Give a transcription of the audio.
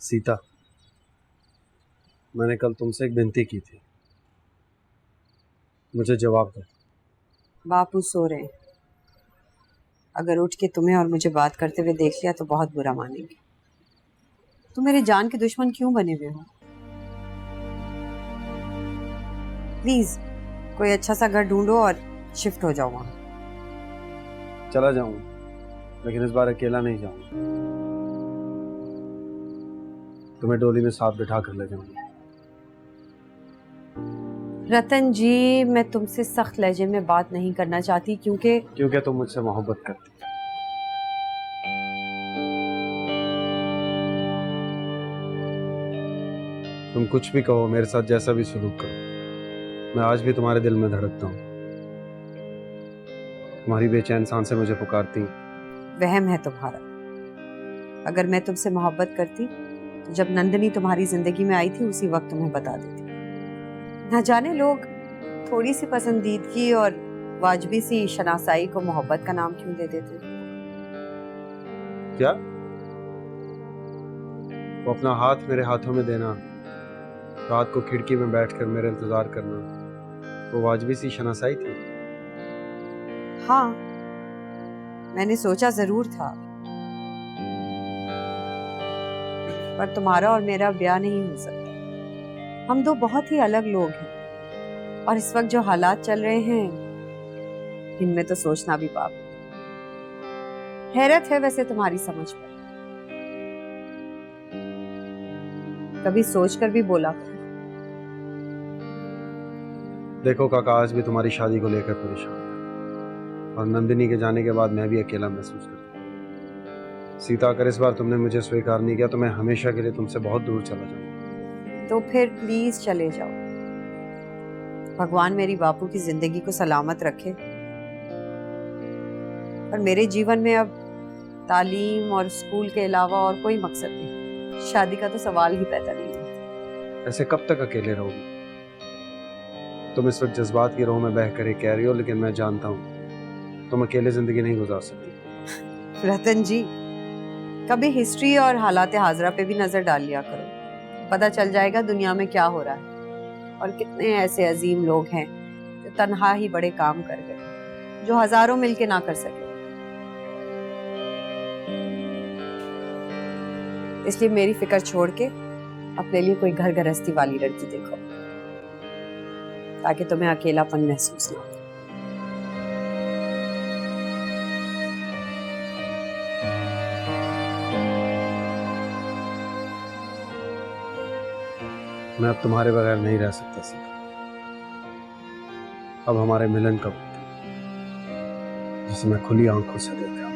सीता, मैंने कल तुमसे एक विनती की थी, मुझे जवाब दो। बापू सो रहे हैं। अगर उठ के तुम्हें और मुझे बात करते हुए देख लिया तो बहुत बुरा मानेंगे। तुम मेरे जान के दुश्मन क्यों बने हुए हो? प्लीज कोई अच्छा सा घर ढूंढो और शिफ्ट हो जाओ वहां। चला जाऊंगा, लेकिन इस बार अकेला नहीं जाऊंगा। तुम्हें डोली में साथ बिठा कर ले जाऊंगा। रतन जी, मैं तुमसे सख्त लहजे में बात नहीं करना चाहती क्योंकि तुम मुझसे मोहब्बत करती। तुम कुछ भी कहो, मेरे साथ जैसा भी सलूक करो, मैं आज भी तुम्हारे दिल में धड़कता हूँ। तुम्हारी बेचैन सांसें मुझे पुकारती हैं। वहम है तुम्हारा। अगर मैं तुमसे मोहब्बत करती तो जब नंदिनी तुम्हारी जिंदगी में आई थी उसी वक्त तुम्हें बता देती। न जाने लोग थोड़ी सी पसंदीदगी और वाजबी सी शनासाई को मोहब्बत का नाम क्यों दे देते। क्या वो अपना हाथ मेरे हाथों में देना, रात को खिड़की में बैठकर मेरा इंतजार करना, वो वाजबी सी शनासाई थी? हाँ, मैंने सोचा जरूर था, पर तुम्हारा और मेरा ब्याह नहीं हो सकता। हम दो बहुत ही अलग लोग हैं और इस वक्त जो हालात चल रहे हैं इनमें तो सोचना भी पाप। हैरत है वैसे तुम्हारी समझ पर। कभी सोचकर भी बोला करो। देखो काका, आज भी तुम्हारी शादी को लेकर परेशान है और नंदिनी के जाने के बाद मैं भी अकेला महसूस करता हूँ। सीता, अगर इस बार तुमने मुझे स्वीकार नहीं किया तो मैं हमेशा के लिए तुमसे बहुत दूर चला जाऊंगा। तो फिर प्लीज चले जाओ। भगवान मेरी बापू की जिंदगी को सलामत रखे। पर मेरे जीवन में अब तालीम और स्कूल के अलावा और कोई मकसद नहीं। शादी का तो सवाल ही पैदा नहीं है। ऐसे कब तक अकेले रहोगे? तुम इस वक्त जज्बात की रोह में बहकर कह रही हो, लेकिन मैं जानता हूँ तुम अकेले जिंदगी नहीं गुजार सकती। रतन जी, कभी हिस्ट्री और हालात हाजरा पे भी नजर डाल लिया करो। पता चल जाएगा दुनिया में क्या हो रहा है और कितने ऐसे अजीम लोग हैं जो तन्हा ही बड़े काम कर गए, जो हजारों मिलके ना कर सके। इसलिए मेरी फिक्र छोड़ के अपने लिए कोई घर गृहस्थी वाली लड़की देखो, ताकि तुम्हें अकेलापन महसूस ना हो। मैं अब तुम्हारे बगैर नहीं रह सकता सीता। अब हमारे मिलन का वक्त है, जिसे मैं खुली आंखों से देखा।